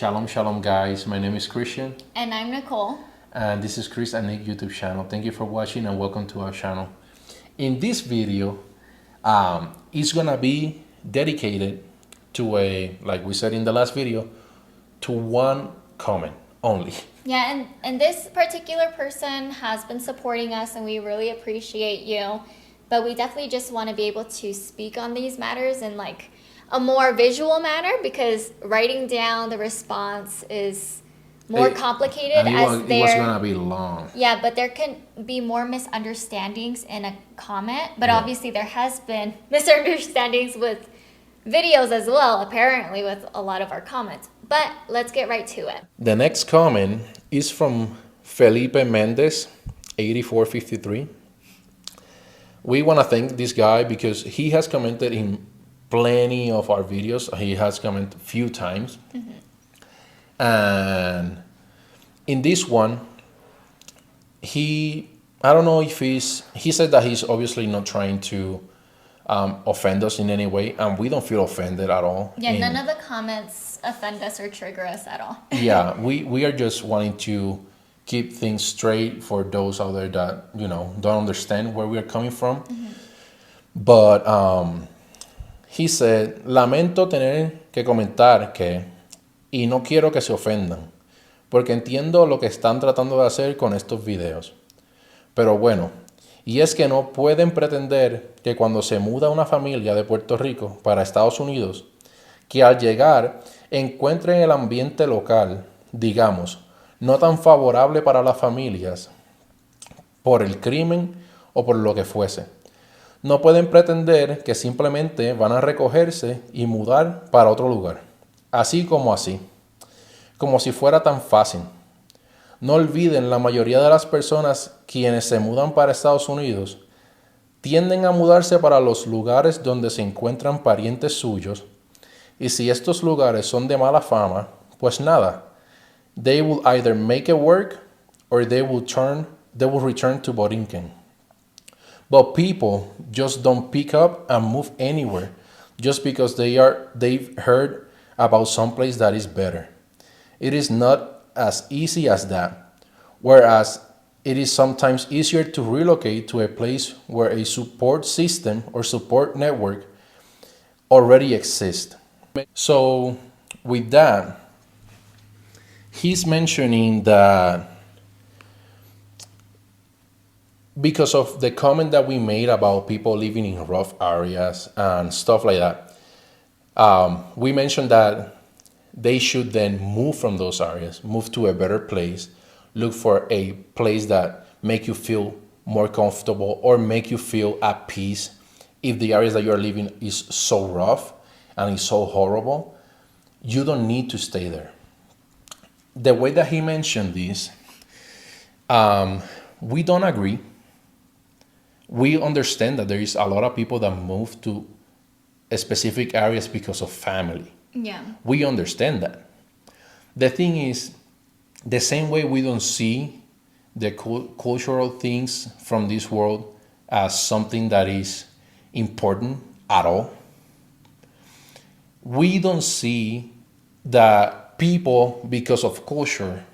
Shalom, shalom, guys. My name is Christian, And I'm Nicole. and this is Chris and Nick YouTube channel. Thank you for watching and welcome to our channel. In this video, it's gonna be dedicated to like we said in the last video, to one comment only. Yeah, and this particular person has been supporting us and we really appreciate you. But we definitely just want to be able to speak on these matters in like a more visual manner because writing down the response is more complicated And as it was gonna be long. Yeah, but there can be more misunderstandings in a comment. But Yeah. obviously there has been misunderstandings with videos as well, apparently with a lot of our comments. But let's get right to it. The next comment is from Felipe Mendez, 8453. We want to thank this guy because he has commented in plenty of our videos. He has commented a few times. And in this one, I don't know if he said that he's obviously not trying to offend us in any way, and we don't feel offended at all. Yeah, none of the comments offend us or trigger us at all. Yeah, we are just wanting to keep things straight for those out there that, don't understand where we are coming from. But he said, lamento tener que comentar que, y no quiero que se ofendan, porque entiendo lo que están tratando de hacer con estos videos. Pero bueno, y es que no pueden pretender que cuando se muda una familia de Puerto Rico para Estados Unidos, que al llegar encuentren el ambiente local, digamos, no tan favorable para las familias, por el crimen o por lo que fuese. No pueden pretender que simplemente van a recogerse y mudar para otro lugar, así, como si fuera tan fácil. No olviden, la mayoría de las personas quienes se mudan para Estados Unidos tienden a mudarse para los lugares donde se encuentran parientes suyos, y si estos lugares son de mala fama, pues nada, they will either make it work or they will return to Borinquen. But people just don't pick up and move anywhere just because they've heard about someplace that is better. It is not as easy as that. Whereas it is sometimes easier to relocate to a place where a support system or support network already exists. So with that, he's mentioning that because of the comment that we made about people living in rough areas and stuff like that, we mentioned that they should then move from those areas, move to a better place, look for a place that make you feel more comfortable or make you feel at peace. If the areas that you're living is so rough and is so horrible, you don't need to stay there. The way that he mentioned this, we don't agree. We understand that there is a lot of people that move to specific areas because of family. Yeah. We understand that. The thing is, the same way we don't see the cultural things from this world as something that is important at all, we don't see that people, because of culture,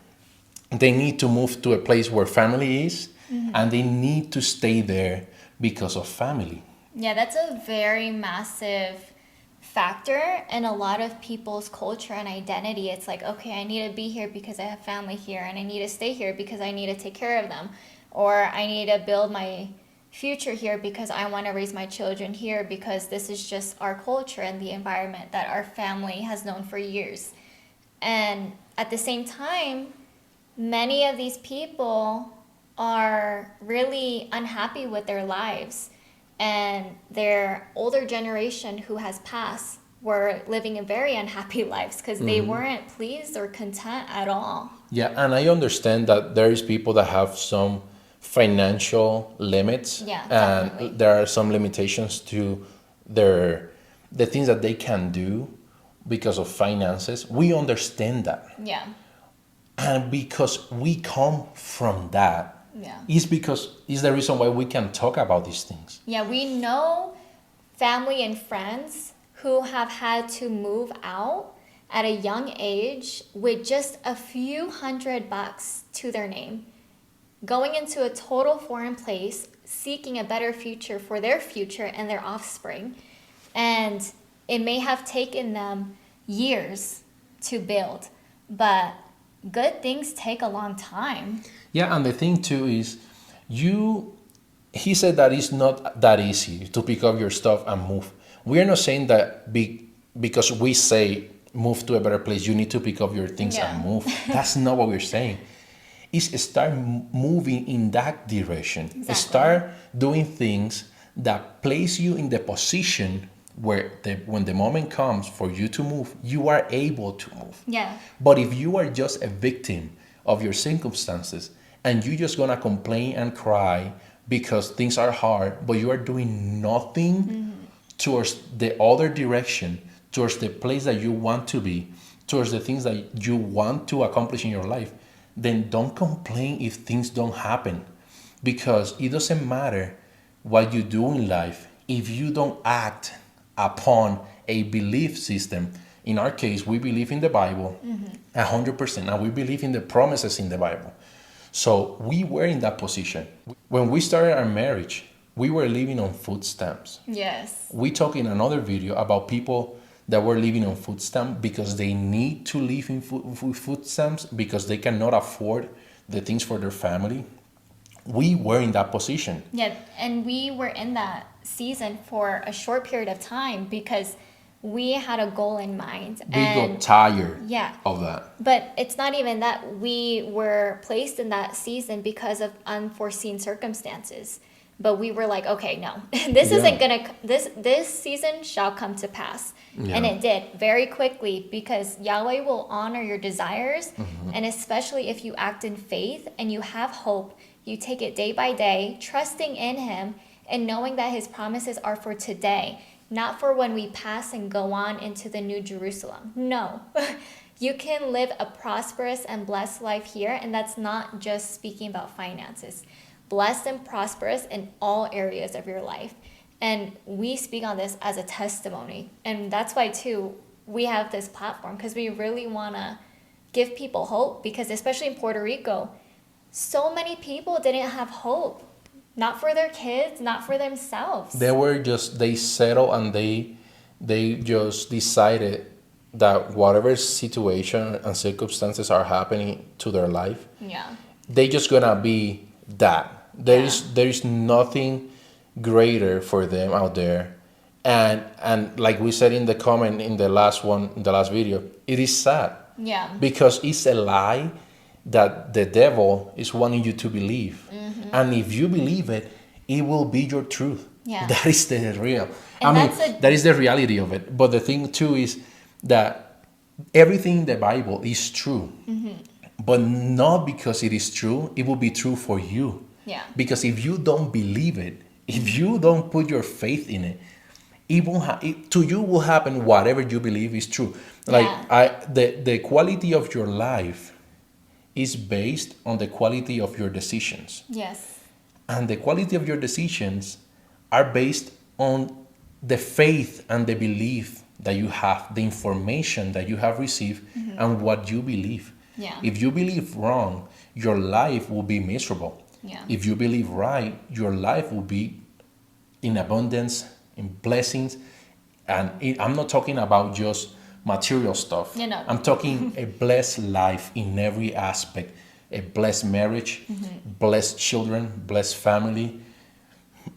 they need to move to a place where family is, and they need to stay there because of family. Yeah, that's a very massive factor in a lot of people's culture and identity. It's like, okay, I need to be here because I have family here, and I need to stay here because I need to take care of them, or I need to build my future here because I want to raise my children here because this is just our culture and the environment that our family has known for years. And at the same time, many of these people are really unhappy with their lives, and their older generation who has passed were living in very unhappy lives because they weren't pleased or content at all. Yeah, and I understand that there is people that have some financial limits, Yeah, and definitely. there are some limitations to the things that they can do because of finances. We understand that. Yeah. And because we come from that, Yeah. is the reason why we can talk about these things. Yeah, we know family and friends who have had to move out at a young age with just a few $100 to their name, going into a total foreign place, seeking a better future for their future and their offspring. And it may have taken them years to build, but good things take a long time. Yeah, and the thing too is, he said that it's not that easy to pick up your stuff and move. We are not saying that because we say move to a better place, you need to pick up your things Yeah. and move. That's not what we're saying. It's start moving in that direction. Exactly. Start doing things that place you in the position where when the moment comes for you to move, you are able to move. Yeah. But if you are just a victim of your circumstances and you're just gonna complain and cry because things are hard, but you are doing nothing towards the other direction, towards the place that you want to be, towards the things that you want to accomplish in your life, then don't complain if things don't happen. Because it doesn't matter what you do in life if you don't act upon a belief system. In our case, we believe in the Bible 100%, and we believe in the promises in the Bible. So we were in that position. When we started our marriage, we were living on food stamps. Yes. We talk in another video about people that were living on food stamps because they need to live in food stamps because they cannot afford the things for their family. We were in that position. Yeah, and we were in that season for a short period of time because we had a goal in mind. We got tired of that. But it's not even that. We were placed in that season because of unforeseen circumstances. But we were like, okay, no, this isn't gonna. This season shall come to pass, and it did very quickly because Yahweh will honor your desires, and especially if you act in faith and you have hope, you take it day by day, trusting in Him and knowing that His promises are for today, not for when we pass and go on into the New Jerusalem. No. You can live a prosperous and blessed life here, and that's not just speaking about finances. Blessed and prosperous in all areas of your life. And we speak on this as a testimony. And that's why, too, we have this platform because we really want to give people hope because especially in Puerto Rico, so many people didn't have hope. Not for their kids, not for themselves. They settled and they just decided that whatever situation and circumstances are happening to their life, they just gonna be that. There is nothing greater for them out there. And like we said in the comment in the last video, it is sad. Yeah. Because it's a lie that the devil is wanting you to believe. And if you believe it, it will be your truth. Yeah. That is the real. And that is the reality of it. But the thing too is that everything in the Bible is true. But not because it is true, it will be true for you. Yeah. Because if you don't believe it, if you don't put your faith in it, it won't to you will happen whatever you believe is true. Like the quality of your life is based on the quality of your decisions. Yes. And the quality of your decisions are based on the faith and the belief that you have, the information that you have received, and what you believe. Yeah. If you believe wrong, your life will be miserable. Yeah. If you believe right, your life will be in abundance, in blessings. And I'm not talking about just material stuff. No. I'm talking a blessed life in every aspect. A blessed marriage, blessed children, blessed family.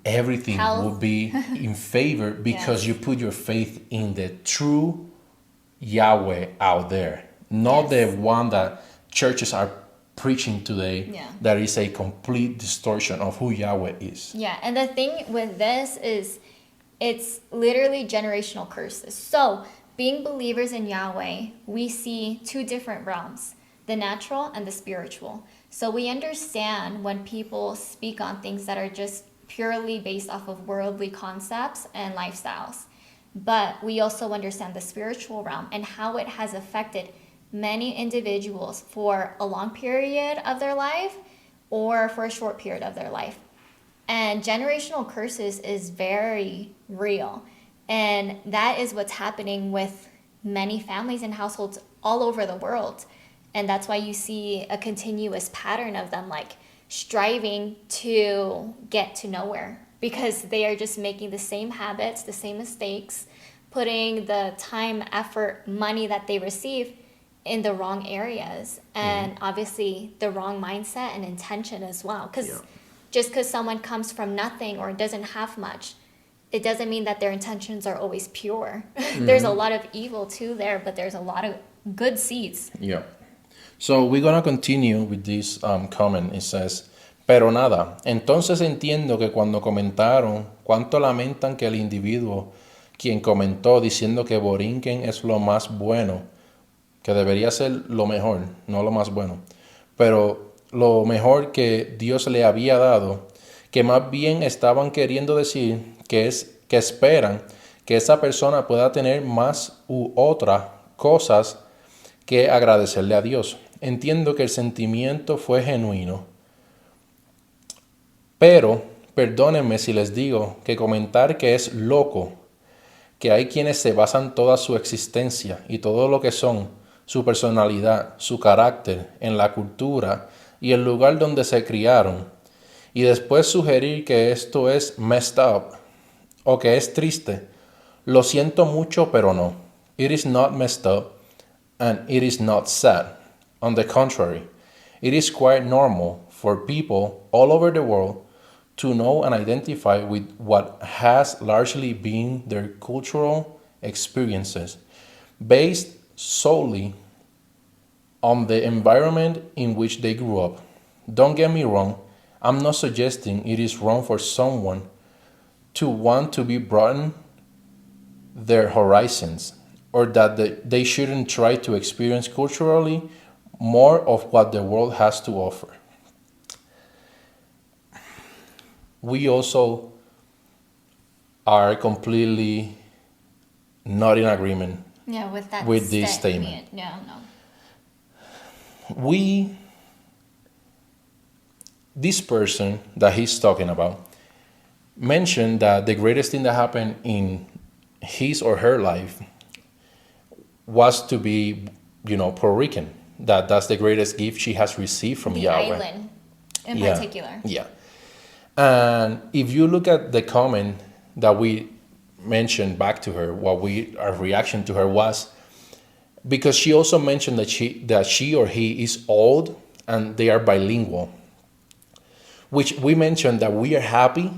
Everything Health. will be in favor because you put your faith in the true Yahweh out there. Not the one that churches are preaching today, that is a complete distortion of who Yahweh is. Yeah, and the thing with this is it's literally generational curses. So, being believers in Yahweh, we see two different realms, the natural and the spiritual. So we understand when people speak on things that are just purely based off of worldly concepts and lifestyles. But we also understand the spiritual realm and how it has affected many individuals for a long period of their life or for a short period of their life. And generational curses is very real. And that is what's happening with many families and households all over the world. And that's why you see a continuous pattern of them like striving to get to nowhere, because they are just making the same habits, the same mistakes, putting the time, effort, money that they receive in the wrong areas, and obviously the wrong mindset and intention as well. Because just because someone comes from nothing or doesn't have much, it doesn't mean that their intentions are always pure. There's a lot of evil too there, but there's a lot of good seeds. Yeah. So we're gonna continue with this comment. It says, pero nada, entonces entiendo que cuando comentaron cuánto lamentan que el individuo quien comentó diciendo que Borinquen es lo más bueno, que debería ser lo mejor, no lo más bueno, pero lo mejor que Dios le había dado, que más bien estaban queriendo decir que esperan que esa persona pueda tener más u otras cosas que agradecerle a Dios. Entiendo que el sentimiento fue genuino, pero perdónenme si les digo que comentar que es loco, que hay quienes se basan toda su existencia y todo lo que son, su personalidad, su carácter, en la cultura y el lugar donde se criaron, y después sugerir que esto es messed up o que es triste. Lo siento mucho, pero no. It is not messed up and it is not sad. On the contrary, it is quite normal for people all over the world to know and identify with what has largely been their cultural experiences, based solely on the environment in which they grew up. Don't get me wrong, I'm not suggesting it is wrong for someone to want to be broaden their horizons, or that they shouldn't try to experience culturally more of what the world has to offer. We also are completely not in agreement With that with this statement. Yeah, no. This person that he's talking about mentioned that the greatest thing that happened in his or her life was to be, Puerto Rican. That's the greatest gift she has received from The Yahweh. island in particular. Yeah. And if you look at the comment that we mentioned back to her, our reaction to her was, because she also mentioned that she or he is old and they are bilingual, which we mentioned that we are happy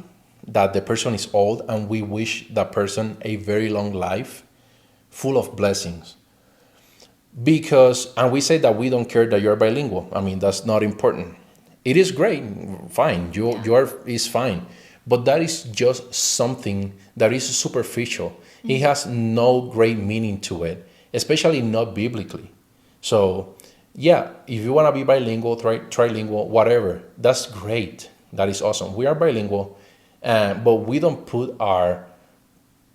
that the person is old and we wish that person a very long life full of blessings. And we say that we don't care that you're bilingual. I mean, that's not important. It is great, fine, you is fine. But that is just something that is superficial. It has no great meaning to it, especially not biblically. So, yeah, if you want to be bilingual, trilingual, whatever, that's great. That is awesome. We are bilingual, but we don't put our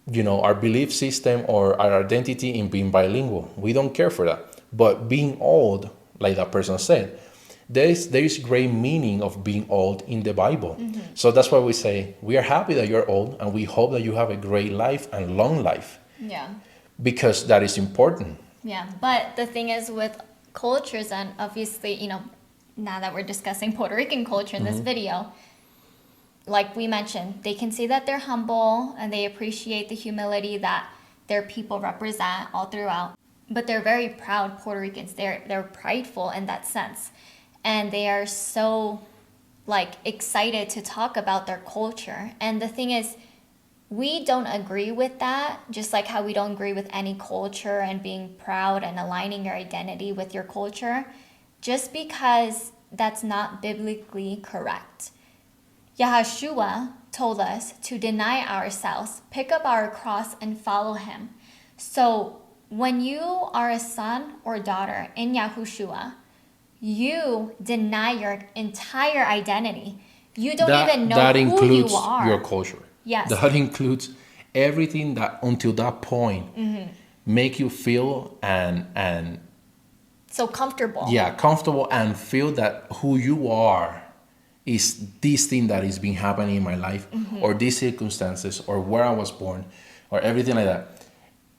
belief system or our identity in being bilingual. We don't care for that. But being old, like that person said, there is great meaning of being old in the Bible. So that's why we say we are happy that you're old and we hope that you have a great life and long life. Yeah. Because that is important. Yeah, but the thing is with cultures, and obviously, now that we're discussing Puerto Rican culture in this video, like we mentioned, they can see that they're humble and they appreciate the humility that their people represent all throughout. But they're very proud Puerto Ricans. They're prideful in that sense. And they are so excited to talk about their culture. And the thing is, we don't agree with that, just like how we don't agree with any culture and being proud and aligning your identity with your culture, just because that's not biblically correct. Yahshua told us to deny ourselves, pick up our cross, and follow him. So when you are a son or daughter in Yahushua, you deny your entire identity. You don't even know that who includes you are. Your culture. Yes. That includes everything that until that point make you feel and So comfortable. Yeah, comfortable and feel that who you are is this thing that is been happening in my life, or these circumstances, or where I was born, or everything like that.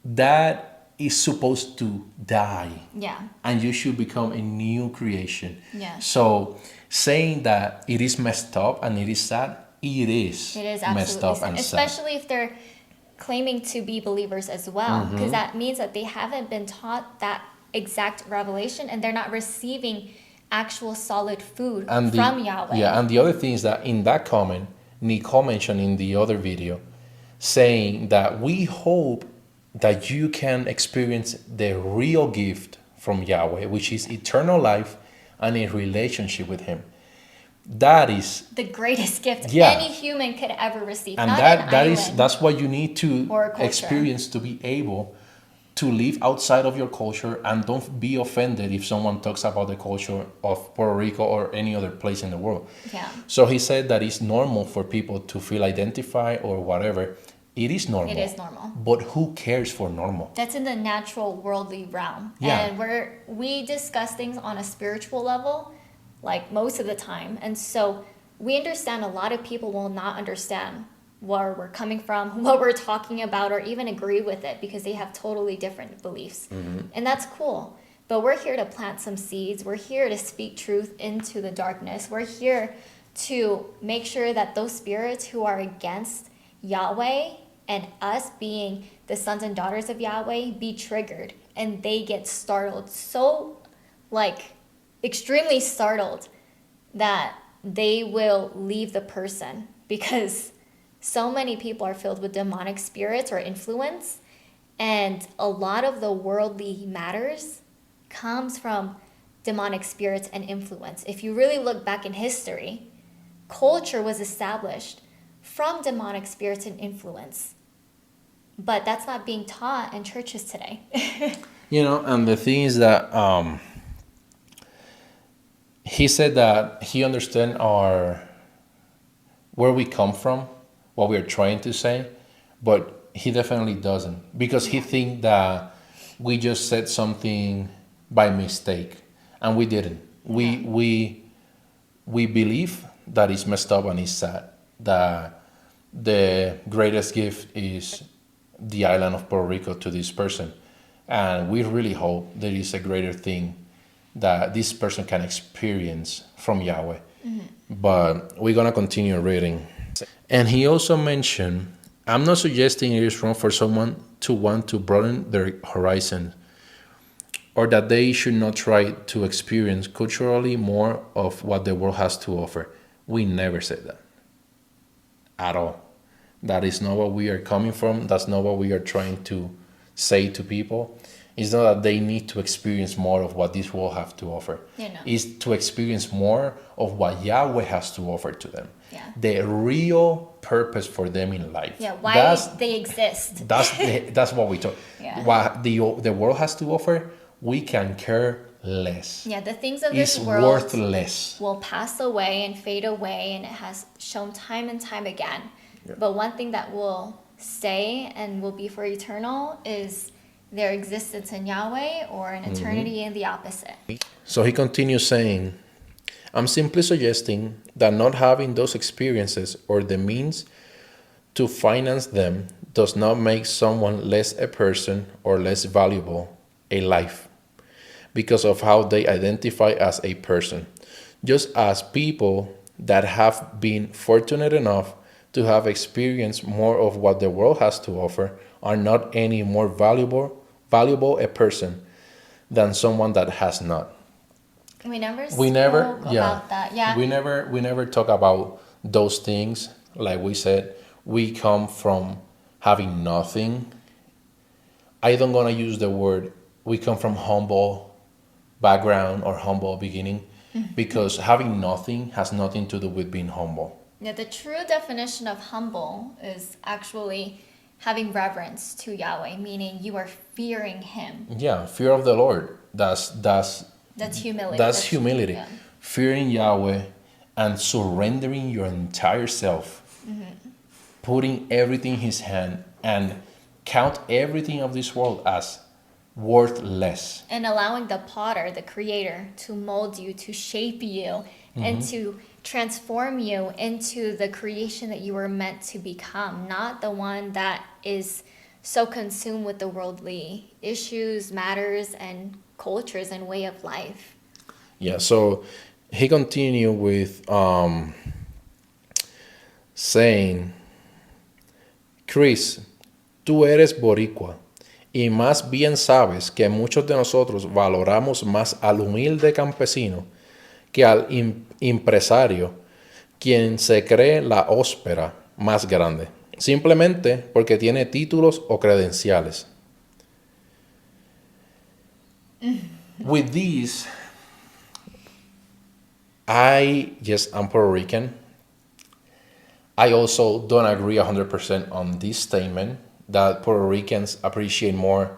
That is supposed to die. Yeah. And you should become a new creation. Yeah. So saying that it is messed up and it is sad, it is messed Absolutely up sad. and sad. Especially if they're claiming to be believers as well, because that means that they haven't been taught that exact revelation and they're not receiving actual solid food from Yahweh. Yeah, and the other thing is that in that comment, Nicole mentioned in the other video, saying that we hope that you can experience the real gift from Yahweh, which is eternal life and a relationship with Him. That is the greatest gift Yeah. any human could ever receive. and Not that an that is island. that's what you need to or a culture. experience to be able to live outside of your culture, and don't be offended if someone talks about the culture of Puerto Rico or any other place in the world. Yeah. So he said that it's normal for people to feel identified or whatever. It is normal. It is normal. But who cares for normal? That's in the natural worldly realm. Yeah. And we discuss things on a spiritual level, like most of the time. And so we understand a lot of people will not understand where we're coming from, what we're talking about, or even agree with it because they have totally different beliefs. And that's cool. But we're here to plant some seeds. We're here to speak truth into the darkness. We're here to make sure that those spirits who are against Yahweh and us being the sons and daughters of Yahweh be triggered and they get startled, so like extremely startled that they will leave the person, because so many people are filled with demonic spirits or influence, and a lot of the worldly matters comes from demonic spirits and influence. If you really look back in history, culture was established from demonic spirits and influence. But that's not being taught in churches today. And the thing is that he said that he understands where we come from, what we're trying to say, but he definitely doesn't, because he thinks that we just said something by mistake, and we didn't. We believe that it's messed up and it's sad, that the greatest gift is the island of Puerto Rico to this person, and we really hope there is a greater thing that this person can experience from Yahweh. But we're gonna continue reading. And he also mentioned, I'm not suggesting it is wrong for someone to want to broaden their horizon, or that they should not try to experience culturally more of what the world has to offer. We never said that at all. That is not what we are coming from. That's not what we are trying to say to people. It's not that they need to experience more of what this world has to offer. It's to experience more of what Yahweh has to offer to them. Yeah. The real purpose for them in life. Yeah, why they exist. That's what we talk. Yeah. What the world has to offer, we can care less. Yeah, the things of this It's world worthless. will pass away and fade away, and it has shown time and time again. Yeah. But one thing that will stay and will be for eternal is their existence in Yahweh, or an eternity in the opposite. So he continues saying, I'm simply suggesting that not having those experiences or the means to finance them does not make someone less a person or less valuable a life because of how they identify as a person. Just as people that have been fortunate enough to have experienced more of what the world has to offer are not any more valuable a person than someone that has not. We never We never spoke about that. Yeah. We never talk about those things. Like we said, we come from having nothing. I don't gonna use the word we come from humble background or humble beginning, because having nothing has nothing to do with being humble. Yeah, the true definition of humble is actually having reverence to Yahweh, meaning you are fearing Him. Yeah, fear of the Lord. That's humility. That's humility. Yeah. Fearing Yahweh and surrendering your entire self, putting everything in His hand, and count everything of this world as worthless. And allowing the potter, the creator, to mold you, to shape you, and to transform you into the creation that you were meant to become, not the one that is so consumed with the worldly issues, matters, and cultures and way of life. Yeah, so he continued with saying, Chris, tú eres boricua y más bien sabes que muchos de nosotros valoramos más al humilde campesino que al empresario, quien se cree la óspera más grande, simplemente porque tiene títulos o credenciales. With these, I'm Puerto Rican. I also don't agree 100% on this statement that Puerto Ricans appreciate more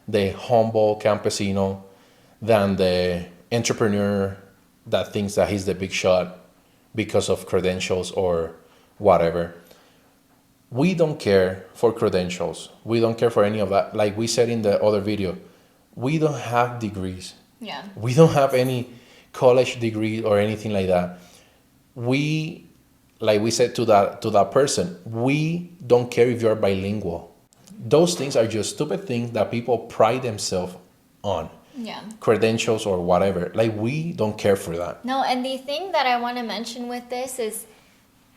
the humble campesino than the entrepreneur that thinks that he's the big shot because of credentials or whatever. We don't care for credentials. We don't care for any of that. Like we said in the other video, we don't have degrees. Yeah. We don't have any college degree or anything like that. We, like we said to that person, we don't care if you're bilingual. Those things are just stupid things that people pride themselves on. Yeah. Credentials or whatever. Like we don't care for that. No, and the thing that I want to mention with this is,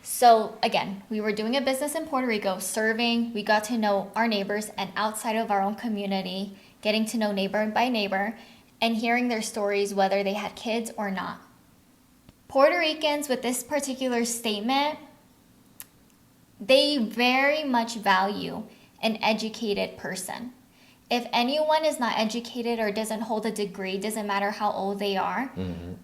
so again, we were doing a business in Puerto Rico, serving, we got to know our neighbors, and outside of our own community, getting to know neighbor by neighbor, and hearing their stories, whether they had kids or not. Puerto Ricans, with this particular statement, they very much value an educated person. If anyone is not educated or doesn't hold a degree, doesn't matter how old they are,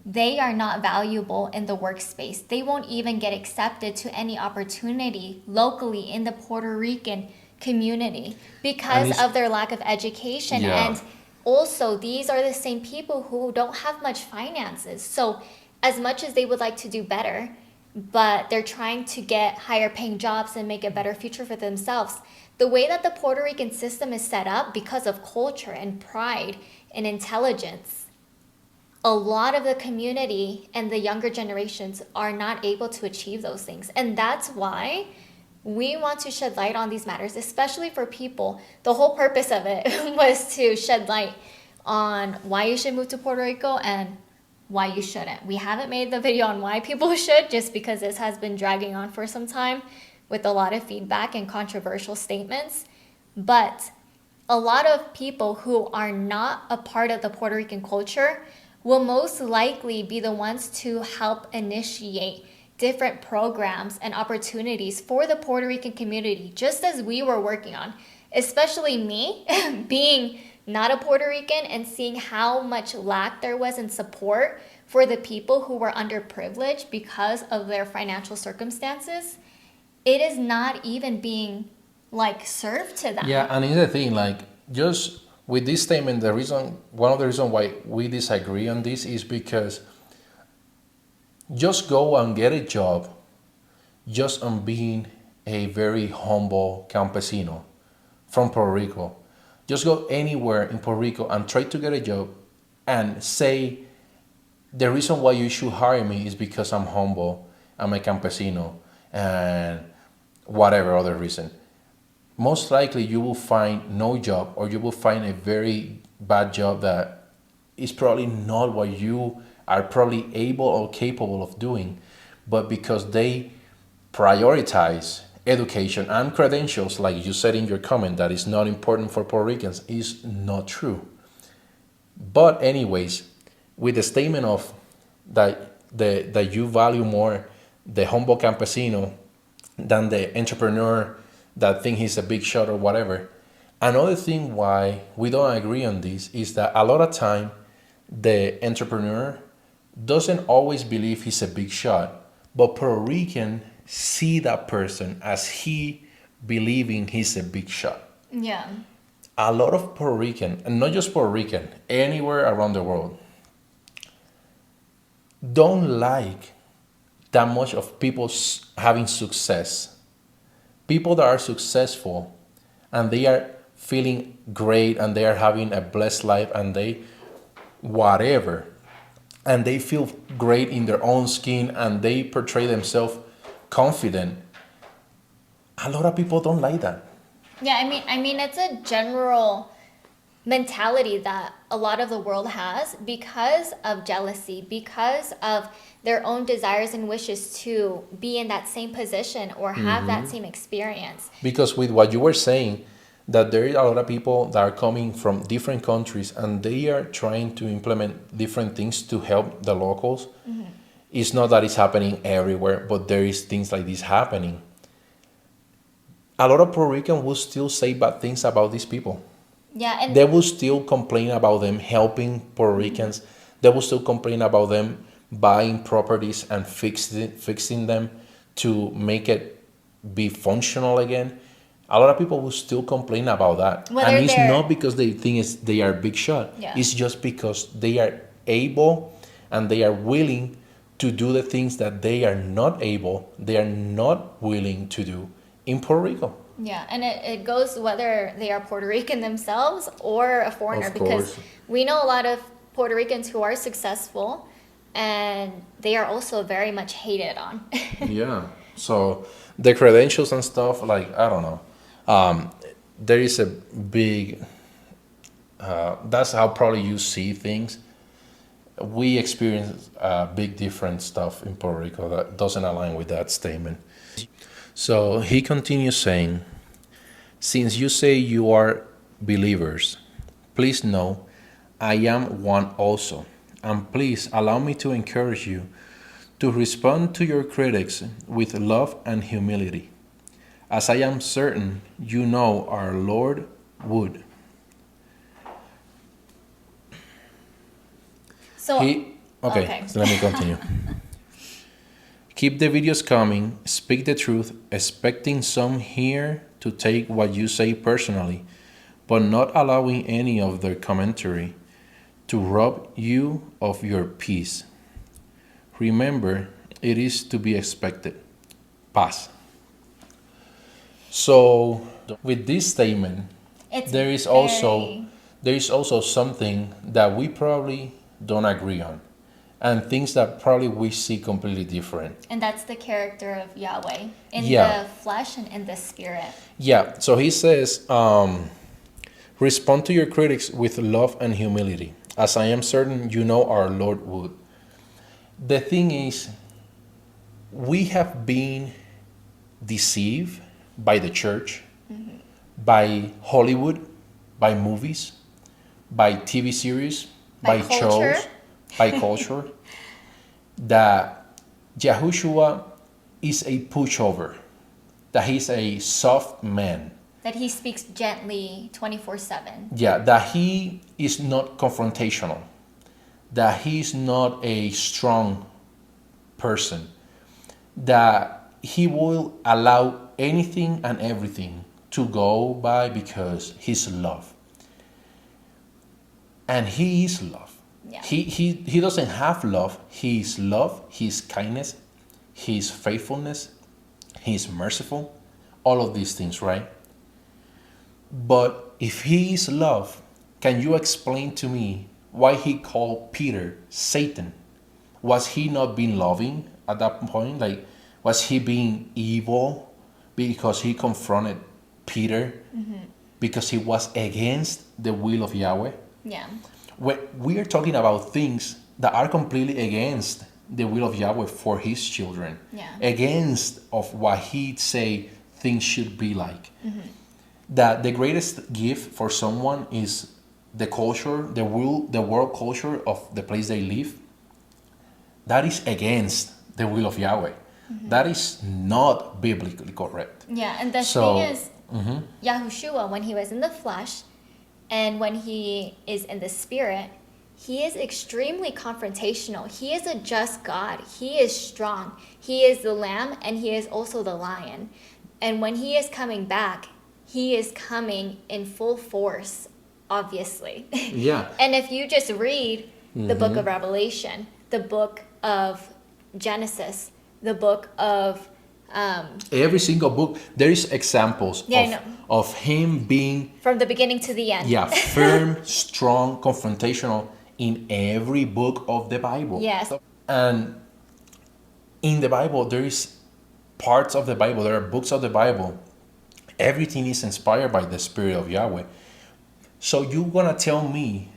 they are not valuable in the workspace. They won't even get accepted to any opportunity locally in the Puerto Rican community because of their lack of education. Yeah. And also, these are the same people who don't have much finances. So as much as they would like to do better, but they're trying to get higher paying jobs and make a better future for themselves, the way that the Puerto Rican system is set up, because of culture and pride and intelligence, a lot of the community and the younger generations are not able to achieve those things. And that's why we want to shed light on these matters, especially for people. The whole purpose of it was to shed light on why you should move to Puerto Rico and why you shouldn't. We haven't made the video on why people should, just because this has been dragging on for some time with a lot of feedback and controversial statements. But a lot of people who are not a part of the Puerto Rican culture will most likely be the ones to help initiate different programs and opportunities for the Puerto Rican community, just as we were working on. Especially me, being not a Puerto Rican and seeing how much lack there was in support for the people who were underprivileged because of their financial circumstances. It is not even being like served to them. Yeah, and it's the thing, like just with this statement, one of the reasons why we disagree on this is because just go and get a job just on being a very humble campesino from Puerto Rico. Just go anywhere in Puerto Rico and try to get a job and say the reason why you should hire me is because I'm humble, I'm a campesino, and whatever other reason. Most likely you will find no job, or you will find a very bad job that is probably not what you are probably able or capable of doing. But because they prioritize education and credentials, like you said in your comment, that is not important for Puerto Ricans, is not true. But anyways, with the statement of that you value more the humble campesino than the entrepreneur that think he's a big shot or whatever. Another thing why we don't agree on this is that a lot of time the entrepreneur doesn't always believe he's a big shot, but Puerto Rican see that person as he believing he's a big shot. Yeah. A lot of Puerto Rican, and not just Puerto Rican, anywhere around the world, don't like that much of people having success. People that are successful and they are feeling great and they are having a blessed life and they whatever, and they feel great in their own skin and they portray themselves confident. A lot of people don't like that. Yeah, I mean, it's a general mentality that a lot of the world has because of jealousy, because of their own desires and wishes to be in that same position or have that same experience. Because with what you were saying, that there are a lot of people that are coming from different countries and they are trying to implement different things to help the locals. It's not that it's happening everywhere, but there is things like this happening. A lot of Puerto Rican will still say bad things about these people. Yeah, and They will still complain about them helping Puerto Ricans. They will still complain about them buying properties and fixing them to make it be functional again. A lot of people will still complain about that. And whether it's they're not because they think they are big shot. Yeah. It's just because they are able and they are willing to do the things that they are not able, they are not willing to do in Puerto Rico. Yeah, and it goes whether they are Puerto Rican themselves or a foreigner, Of because course. we know a lot of Puerto Ricans who are successful and they are also very much hated on. Yeah. So the credentials and stuff, like, I don't know. There is a big, that's how probably you see things. We experience big different stuff in Puerto Rico that doesn't align with that statement. So he continues saying, since you say you are believers, please know I am one also. And please allow me to encourage you to respond to your critics with love and humility, as I am certain you know our Lord would. So Okay, so let me continue. Keep the videos coming, speak the truth, expecting some here to take what you say personally, but not allowing any of their commentary to rob you of your peace. Remember, it is to be expected. Paz. So, with this statement, it's there is also something that we probably don't agree on, and things that probably we see completely different. and that's the character of Yahweh in Yeah. the flesh and in the spirit. Yeah. So he says, respond to your critics with love and humility, as I am certain you know our Lord would. The thing is, we have been deceived by the church, by Hollywood, by movies, by TV series, By by culture. shows, by culture, that Yahushua is a pushover, that he's a soft man. That he speaks gently 24/7. Yeah, that he is not confrontational, that he is not a strong person, that he will allow anything and everything to go by because he's love. And he is love. Yeah. He doesn't have love. He is love, he is kindness, he is faithfulness, he is merciful, all of these things, right? But if he is love, can you explain to me why he called Peter Satan? Was he not being loving at that point? Like, was he being evil because he confronted Peter because he was against the will of Yahweh? Yeah. When we are talking about things that are completely against the will of Yahweh for his children, Yeah. against of what he say things should be like. That the greatest gift for someone is the culture, the world culture of the place they live. That is against the will of Yahweh. That is not biblically correct. Yeah, and the So- thing is, Yahushua, when he was in the flesh and when he is in the spirit, he is extremely confrontational. He is a just God. He is strong. He is the lamb and he is also the lion. And when he is coming back, he is coming in full force, obviously. Yeah. And if you just read the book of Revelation, the book of Genesis, the book of Every single book, there is examples Yeah, I know. of him being from the beginning to the end. firm, strong, confrontational in every book of the Bible. Yes. And in the Bible, there is parts of the Bible, there are books of the Bible Everything is inspired by the Spirit of Yahweh. So you're gonna tell me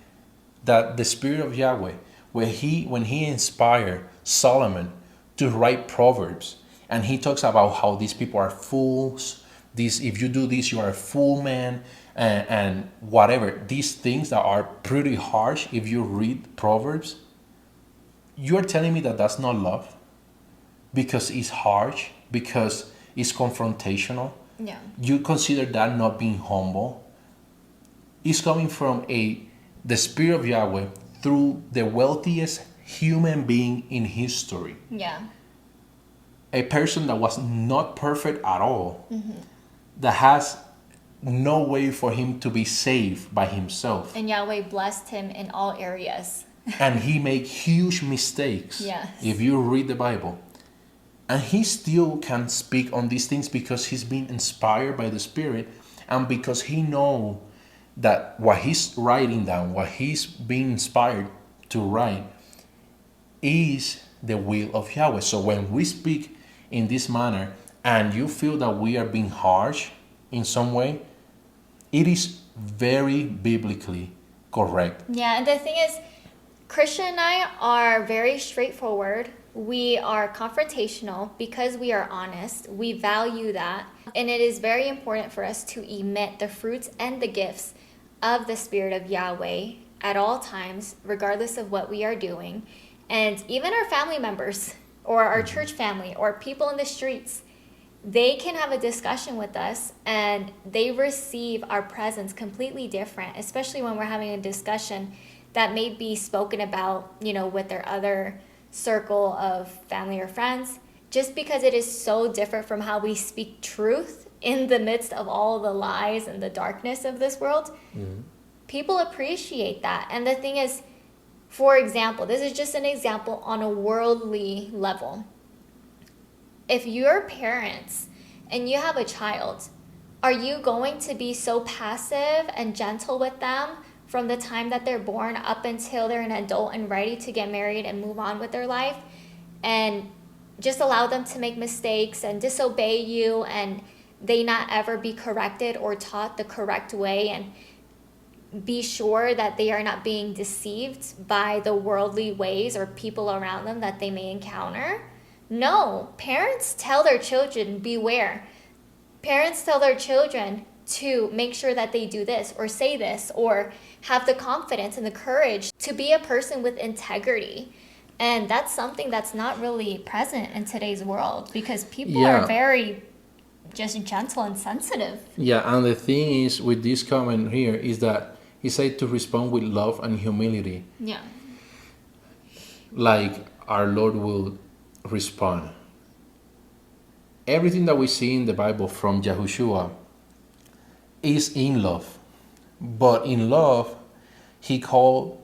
that the Spirit of Yahweh, when he inspired Solomon to write Proverbs, and he talks about how these people are fools, this if you do this, you are a fool, man, and whatever, these things that are pretty harsh if you read Proverbs, you're telling me that that's not love because it's harsh, because it's confrontational. Yeah. You consider that not being humble. It's coming from the Spirit of Yahweh through the wealthiest human being in history. Yeah. A person that was not perfect at all, that has no way for him to be saved by himself. And Yahweh blessed him in all areas. And he made huge mistakes. Yes. If you read the Bible. And he still can speak on these things because he's been inspired by the Spirit, and because he knows that what he's writing down, what he's being inspired to write, is the will of Yahweh. So when we speak in this manner and you feel that we are being harsh in some way, it is very biblically correct. Yeah, and the thing is, Christian and I are very straightforward. We are confrontational because we are honest. We value that. And it is very important for us to emit the fruits and the gifts of the Spirit of Yahweh at all times, regardless of what we are doing. And even our family members or our church family or people in the streets, they can have a discussion with us and they receive our presence completely different, especially when we're having a discussion that may be spoken about, with their other circle of family or friends, just because it is so different from how we speak truth in the midst of all the lies and the darkness of this world. People appreciate that. And the thing is, for example, this is just an example on a worldly level. If you're parents and you have a child, are you going to be so passive and gentle with them from the time that they're born up until they're an adult and ready to get married and move on with their life, and just allow them to make mistakes and disobey you, and they not ever be corrected or taught the correct way, and be sure that they are not being deceived by the worldly ways or people around them that they may encounter? No. Parents tell their children, beware. Parents tell their children to make sure that they do this or say this or have the confidence and the courage to be a person with integrity. And that's something that's not really present in today's world because people are very just gentle and sensitive. Yeah, and the thing is with this comment here is that he said to respond with love and humility. Yeah. Like our Lord will respond. Everything that we see in the Bible from Yahushua is in love. But in love, he called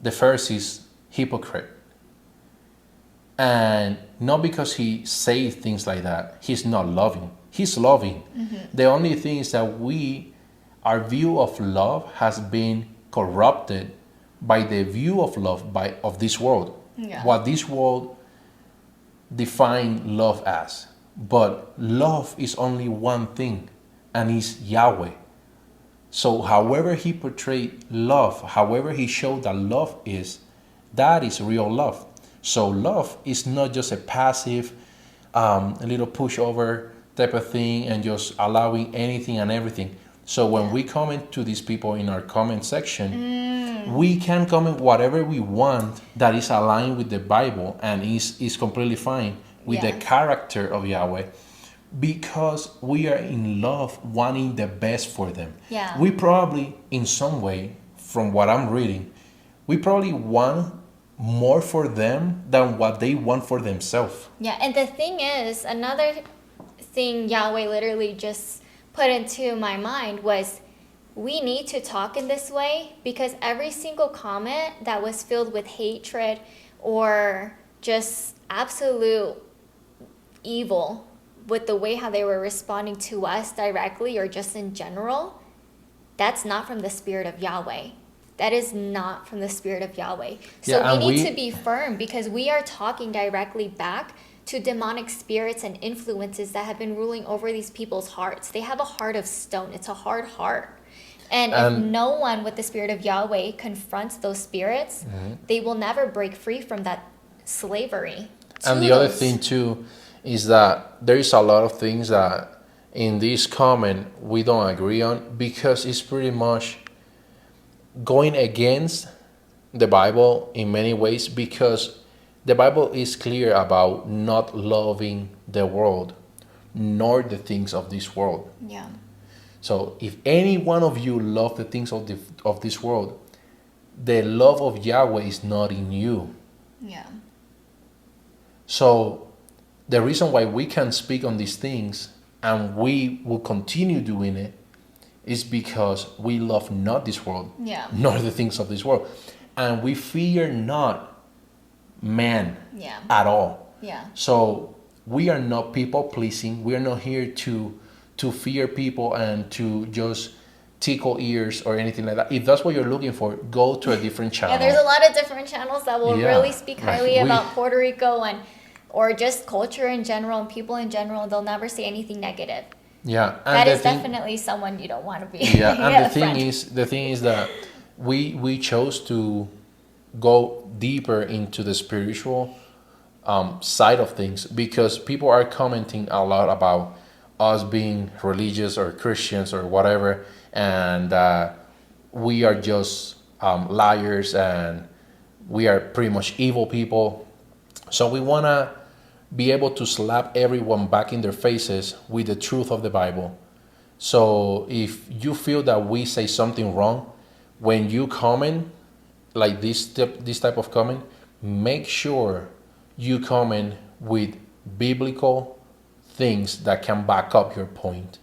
the Pharisees hypocrite. And not because he says things like that, he's not loving. He's loving. The only thing is that our view of love has been corrupted by the view of love of this world. Yeah. What this world defines love as. But love is only one thing, and it's Yahweh. So however he portrayed love, however he showed that love is, that is real love. So love is not just a passive, a little pushover type of thing and just allowing anything and everything. So when we comment to these people in our comment section, we can comment whatever we want that is aligned with the Bible and is completely fine with the character of Yahweh, because we are in love, wanting the best for them. Yeah. We probably, in some way, from what I'm reading, we probably want more for them than what they want for themselves. Yeah, and the thing is, another thing Yahweh literally just put into my mind was, we need to talk in this way because every single comment that was filled with hatred or just absolute evil with the way how they were responding to us directly or just in general, that's not from the Spirit of Yahweh. That is not from the Spirit of Yahweh. So we need to be firm because we are talking directly back to demonic spirits and influences that have been ruling over these people's hearts. They have a heart of stone. It's a hard heart. And if no one with the spirit of Yahweh confronts those spirits, they will never break free from that slavery. And the other thing too is that there is a lot of things that in this comment we don't agree on, because it's pretty much going against the Bible in many ways, because the Bible is clear about not loving the world nor the things of this world. Yeah. So if any one of you love the things of this world, the love of Yahweh is not in you. Yeah. So the reason why we can speak on these things and we will continue doing it is because we love not this world, nor the things of this world. And we fear not man at all. Yeah. So we are not people pleasing. We are not here to fear people and to just tickle ears or anything like that. If that's what you're looking for, go to a different channel. Yeah, there's a lot of different channels that will really speak highly about Puerto Rico or just culture in general and people in general. They'll never say anything negative. Yeah, and that is definitely someone you don't want to be. Yeah, and the thing is that we chose to go deeper into the spiritual side of things, because people are commenting a lot about us being religious or Christians or whatever, and we are just liars and we are pretty much evil people. So we want to be able to slap everyone back in their faces with the truth of the Bible. So if you feel that we say something wrong, when you comment like this type of comment, make sure you comment with biblical things that can back up your point,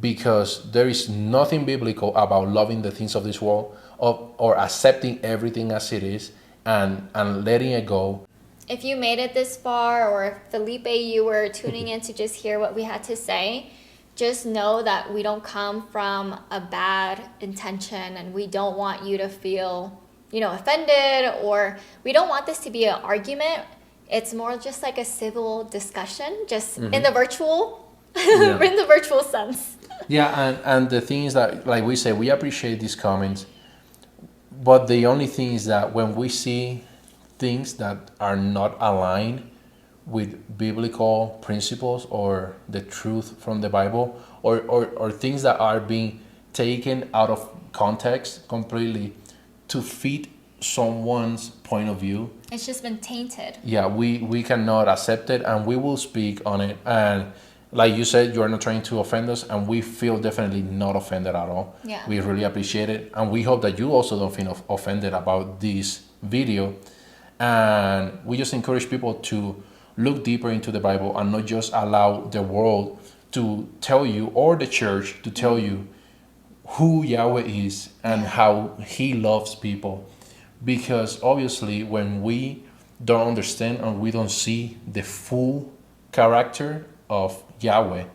because there is nothing biblical about loving the things of this world or accepting everything as it is and letting it go. If you made it this far, or Felipe, you were tuning in to just hear what we had to say, just know that we don't come from a bad intention, and we don't want you to feel, offended, or we don't want this to be an argument. It's more just like a civil discussion, just in the virtual, in the virtual sense. Yeah, and the thing is that, like we say, we appreciate these comments, but the only thing is that when we see things that are not aligned with biblical principles or the truth from the Bible, or things that are being taken out of context completely to fit someone's point of view, it's just been tainted. Yeah, we cannot accept it, and we will speak on it. And like you said, you are not trying to offend us, and we feel definitely not offended at all. Yeah. We really appreciate it, and we hope that you also don't feel offended about this video. And we just encourage people to look deeper into the Bible and not just allow the world to tell you, or the church to tell you, who Yahweh is and how he loves people. Because obviously when we don't understand and we don't see the full character of Yahweh,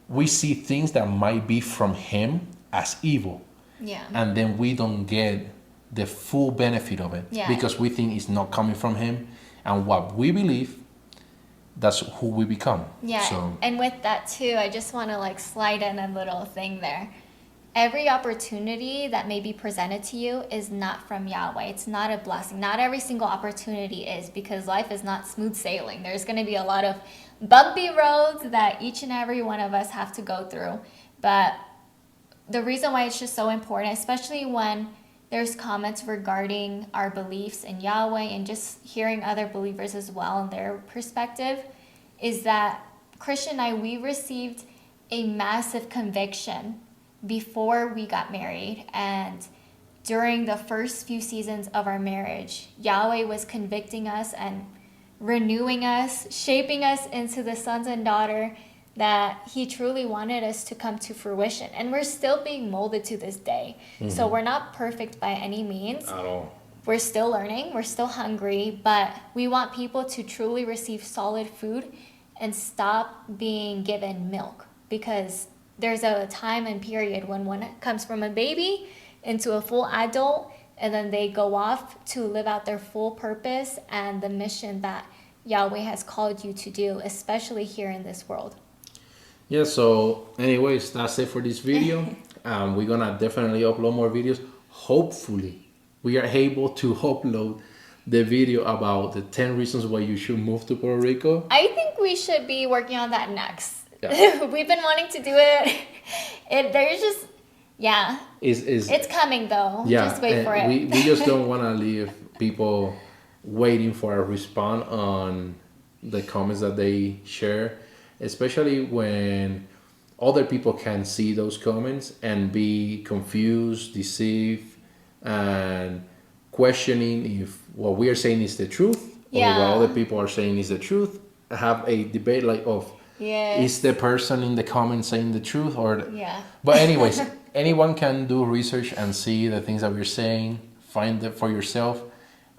we see things that might be from him as evil. Yeah. And then we don't get the full benefit of it, because we think it's not coming from him, and what we believe, that's who we become. Yeah. So, and with that too, I just want to slide in a little thing there. Every opportunity that may be presented to you is not from Yahweh. It's not a blessing. Not every single opportunity is, because life is not smooth sailing. There's going to be a lot of bumpy roads that each and every one of us have to go through. But the reason why it's just so important, especially when there's comments regarding our beliefs in Yahweh and just hearing other believers as well and their perspective, is that Christian and I, we received a massive conviction before we got married, and during the first few seasons of our marriage, Yahweh was convicting us and renewing us, shaping us into the sons and daughter that he truly wanted us to come to fruition. And we're still being molded to this day. So we're not perfect by any means. at all. We're still learning, we're still hungry, but we want people to truly receive solid food and stop being given milk, because there's a time and period when one comes from a baby into a full adult, and then they go off to live out their full purpose and the mission that Yahweh has called you to do, especially here in this world. Yeah, so anyways, that's it for this video. We're gonna definitely upload more videos. Hopefully, we are able to upload the video about the 10 reasons why you should move to Puerto Rico. I think we should be working on that next. Yeah. We've been wanting to do it. There's just, yeah. Is It's coming though. Yeah, Just wait and for it. we just don't want to leave people waiting for a response on the comments that they share, especially when other people can see those comments and be confused, deceived, and questioning if what we are saying is the truth or Yeah. what other people are saying is the truth. Have a debate like of Yes. is the person in the comments saying the truth or Yeah. but anyways, anyone can do research and see the things that we're saying, find it for yourself,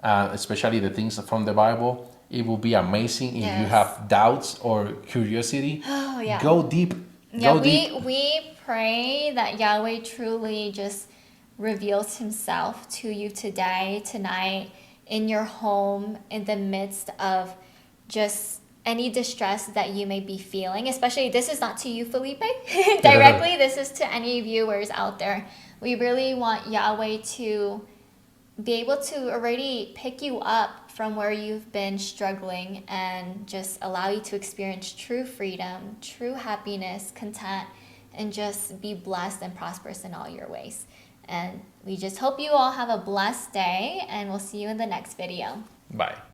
especially the things from the Bible. It will be amazing if you Yes. have doubts or curiosity. Oh, yeah. Go deep. Yeah, Go deep. we pray that Yahweh truly just reveals himself to you today, tonight, in your home, in the midst of just any distress that you may be feeling. Especially, this is not to you, Felipe, directly. This is to any viewers out there. We really want Yahweh to be able to already pick you up from where you've been struggling and just allow you to experience true freedom, true happiness, content, and just be blessed and prosperous in all your ways. And we just hope you all have a blessed day, and we'll see you in the next video. Bye.